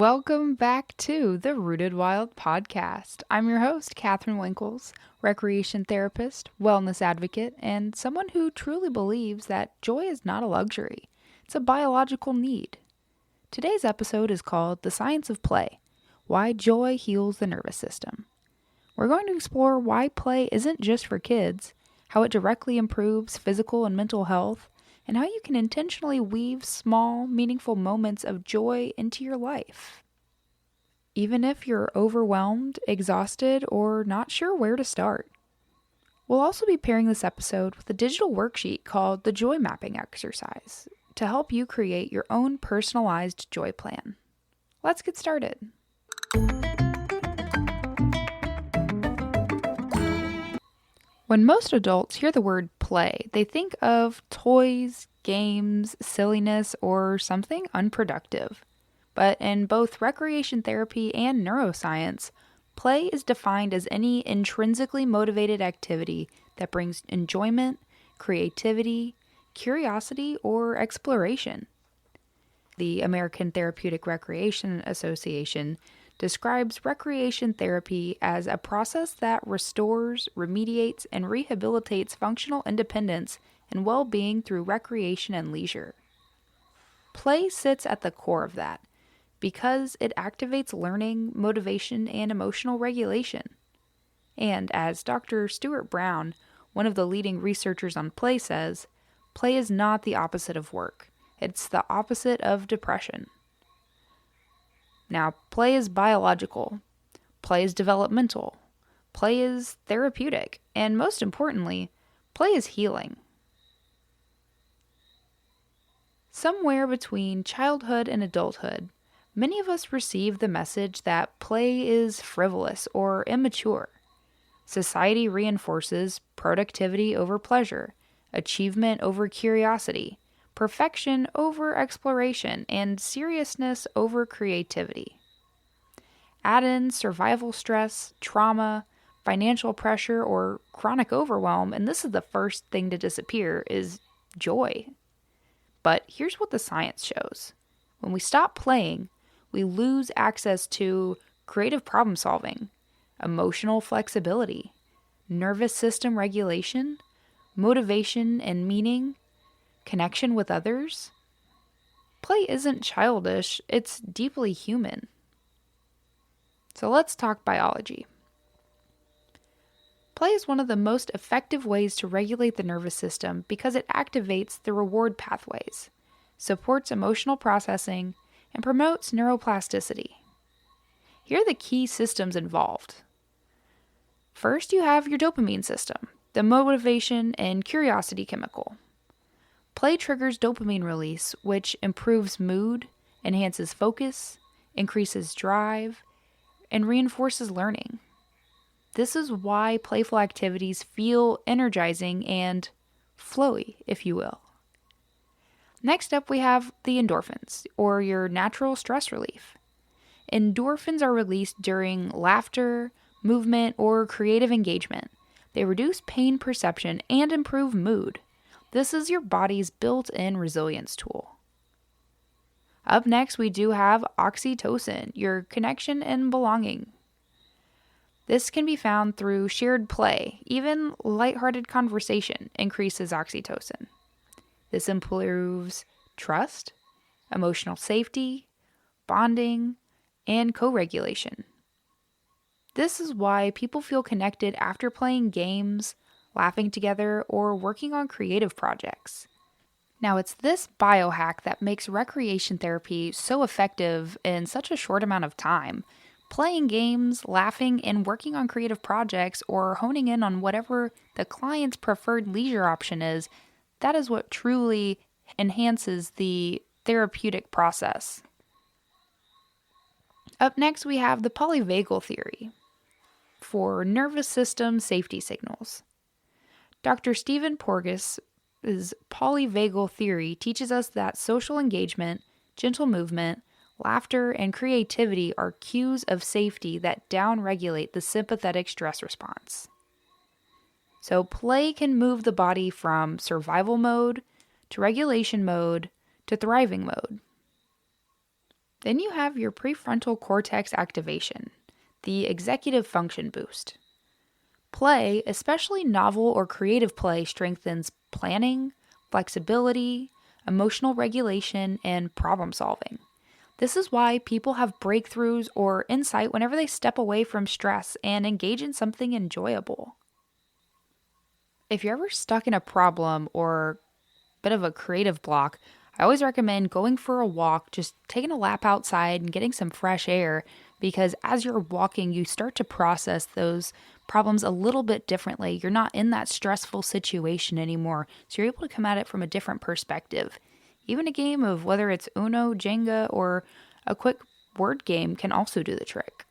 Welcome back to the Rooted Wild podcast. I'm your host, Katherine Winkles, recreation therapist, wellness advocate, and someone who truly believes that joy is not a luxury. It's a biological need. Today's episode is called The Science of Play: Why Joy Heals the Nervous System. We're going to explore why play isn't just for kids, how it directly improves physical and mental health, and how you can intentionally weave small, meaningful moments of joy into your life. Even if you're overwhelmed, exhausted, or not sure where to start. We'll also be pairing this episode with a digital worksheet called the Joy Mapping Exercise to help you create your own personalized joy plan. Let's get started. When most adults hear the word play, they think of toys, games, silliness, or something unproductive. But in both recreation therapy and neuroscience, play is defined as any intrinsically motivated activity that brings enjoyment, creativity, curiosity, or exploration. The American Therapeutic Recreation Association describes recreation therapy as a process that restores, remediates, and rehabilitates functional independence and well-being through recreation and leisure. Play sits at the core of that because it activates learning, motivation, and emotional regulation. And as Dr. Stuart Brown, one of the leading researchers on play, says, play is not the opposite of work. It's the opposite of depression. Now, play is biological, play is developmental, play is therapeutic, and most importantly, play is healing. Somewhere between childhood and adulthood, many of us receive the message that play is frivolous or immature. Society reinforces productivity over pleasure, achievement over curiosity, perfection over exploration, and seriousness over creativity. Add in survival stress, trauma, financial pressure, or chronic overwhelm, and this is the first thing to disappear, is joy. But here's what the science shows. When we stop playing, we lose access to creative problem solving, emotional flexibility, nervous system regulation, motivation and meaning, connection with others. Play isn't childish, it's deeply human. So let's talk biology. Play is one of the most effective ways to regulate the nervous system because it activates the reward pathways, supports emotional processing, and promotes neuroplasticity. Here are the key systems involved. First, you have your dopamine system, the motivation and curiosity chemical. Play triggers dopamine release, which improves mood, enhances focus, increases drive, and reinforces learning. This is why playful activities feel energizing and flowy, if you will. Next up, we have the endorphins, or your natural stress relief. Endorphins are released during laughter, movement, or creative engagement. They reduce pain perception and improve mood. This is your body's built-in resilience tool. Up next, we do have oxytocin, your connection and belonging. This can be found through shared play. Even lighthearted conversation increases oxytocin. This improves trust, emotional safety, bonding, and co-regulation. This is why people feel connected after playing games, laughing together, or working on creative projects. Now, it's this biohack that makes recreation therapy so effective in such a short amount of time. Playing games, laughing, and working on creative projects, or honing in on whatever the client's preferred leisure option is, that is what truly enhances the therapeutic process. Up next, we have the polyvagal theory for nervous system safety signals. Dr. Stephen Porges' polyvagal theory teaches us that social engagement, gentle movement, laughter, and creativity are cues of safety that downregulate the sympathetic stress response. So play can move the body from survival mode to regulation mode to thriving mode. Then you have your prefrontal cortex activation, the executive function boost. Play, especially novel or creative play, strengthens planning, flexibility, emotional regulation, and problem solving. This is why people have breakthroughs or insight whenever they step away from stress and engage in something enjoyable. If you're ever stuck in a problem or bit of a creative block, I always recommend going for a walk, just taking a lap outside and getting some fresh air, because as you're walking, you start to process those problems a little bit differently. You're not in that stressful situation anymore, so you're able to come at it from a different perspective. Even a game of whether it's Uno, Jenga, or a quick word game can also do the trick.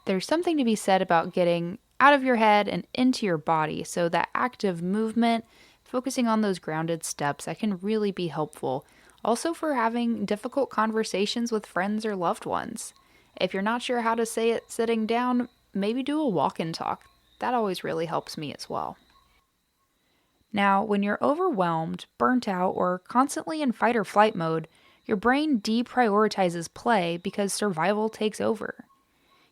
There's something to be said about getting out of your head and into your body, so that active movement, focusing on those grounded steps, that can really be helpful. Also for having difficult conversations with friends or loved ones. If you're not sure how to say it sitting down, maybe do a walk and talk. That always really helps me as well. Now, when you're overwhelmed, burnt out, or constantly in fight or flight mode, your brain deprioritizes play because survival takes over.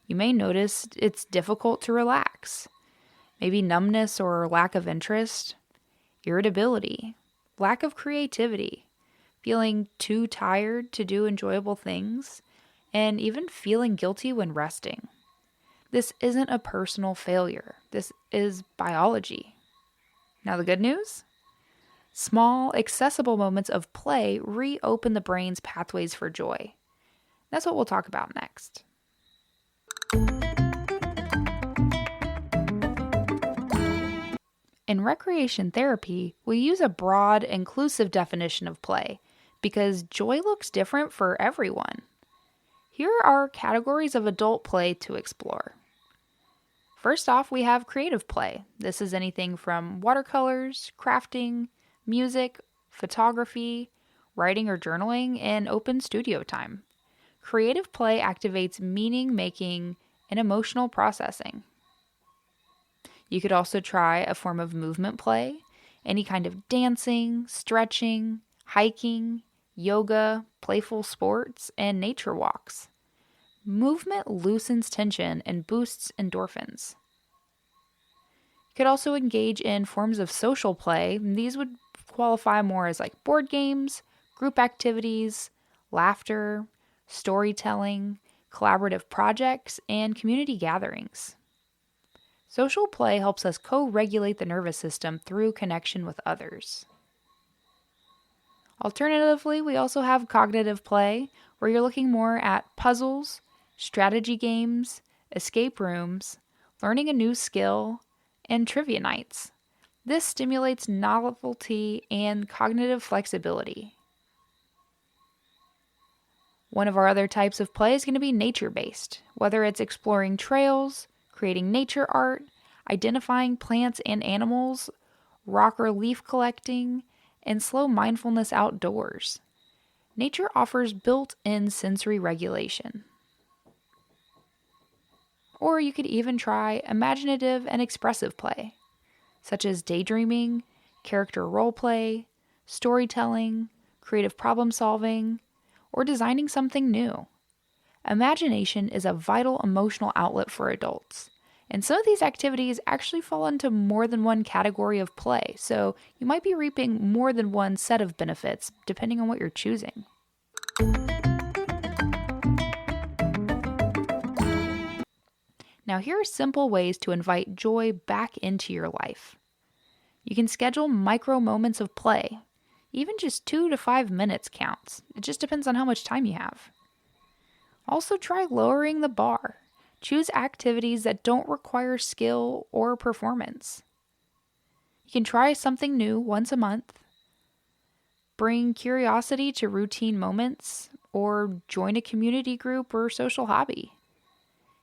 You may notice it's difficult to relax. Maybe numbness or lack of interest, irritability, lack of creativity, feeling too tired to do enjoyable things, and even feeling guilty when resting. This isn't a personal failure. This is biology. Now, the good news? Small, accessible moments of play reopen the brain's pathways for joy. That's what we'll talk about next. In recreation therapy, we use a broad, inclusive definition of play because joy looks different for everyone. Here are categories of adult play to explore. First off, we have creative play. This is anything from watercolors, crafting, music, photography, writing or journaling, and open studio time. Creative play activates meaning making and emotional processing. You could also try a form of movement play, any kind of dancing, stretching, hiking, yoga, playful sports, and nature walks. Movement loosens tension and boosts endorphins. You could also engage in forms of social play. These would qualify more as like board games, group activities, laughter, storytelling, collaborative projects, and community gatherings. Social play helps us co-regulate the nervous system through connection with others. Alternatively, we also have cognitive play, where you're looking more at puzzles, strategy games, escape rooms, learning a new skill, and trivia nights. This stimulates novelty and cognitive flexibility. One of our other types of play is going to be nature-based, whether it's exploring trails, creating nature art, identifying plants and animals, rock or leaf collecting, and slow mindfulness outdoors. Nature offers built-in sensory regulation. Or you could even try imaginative and expressive play, such as daydreaming, character role play, storytelling, creative problem solving, or designing something new. Imagination is a vital emotional outlet for adults, and some of these activities actually fall into more than one category of play, so you might be reaping more than one set of benefits depending on what you're choosing. Now, here are simple ways to invite joy back into your life. You can schedule micro moments of play. Even just 2 to 5 minutes counts. It just depends on how much time you have. Also, try lowering the bar. Choose activities that don't require skill or performance. You can try something new once a month. Bring curiosity to routine moments, or join a community group or social hobby.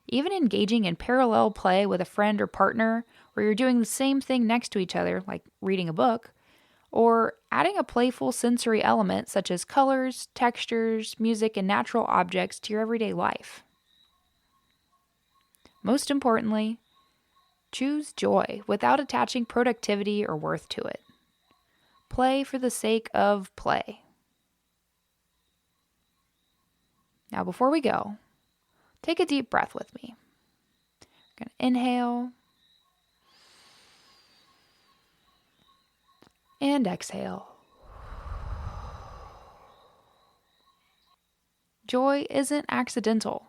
Even engaging in parallel play with a friend or partner, where you're doing the same thing next to each other, like reading a book, or adding a playful sensory element such as colors, textures, music, and natural objects to your everyday life. Most importantly, choose joy without attaching productivity or worth to it. Play for the sake of play. Now, before we go, take a deep breath with me. We're going to inhale and exhale. Joy isn't accidental.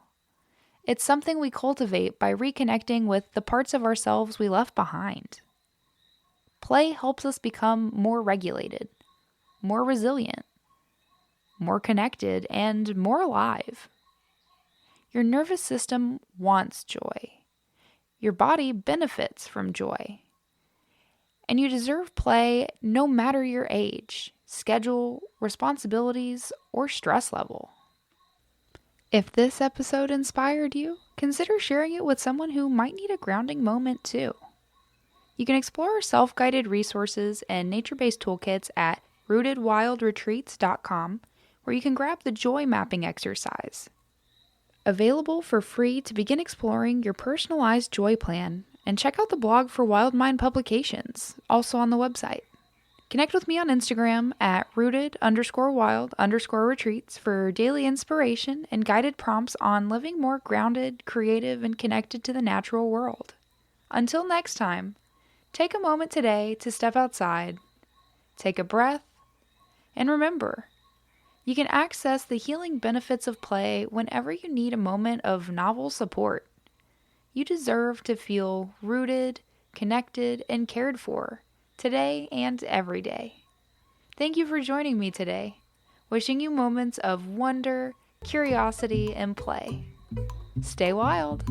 It's something we cultivate by reconnecting with the parts of ourselves we left behind. Play helps us become more regulated, more resilient, more connected, and more alive. Your nervous system wants joy. Your body benefits from joy. And you deserve play no matter your age, schedule, responsibilities, or stress level. If this episode inspired you, consider sharing it with someone who might need a grounding moment too. You can explore our self-guided resources and nature-based toolkits at rootedwildretreats.com, where you can grab the joy mapping exercise. Available for free to begin exploring your personalized joy plan, and check out the blog for Wild Mind publications, also on the website. Connect with me on Instagram at rooted_wild_retreats for daily inspiration and guided prompts on living more grounded, creative, and connected to the natural world. Until next time, take a moment today to step outside, take a breath, and remember, you can access the healing benefits of play whenever you need a moment of novel support. You deserve to feel rooted, connected, and cared for today and every day. Thank you for joining me today. Wishing you moments of wonder, curiosity, and play. Stay wild.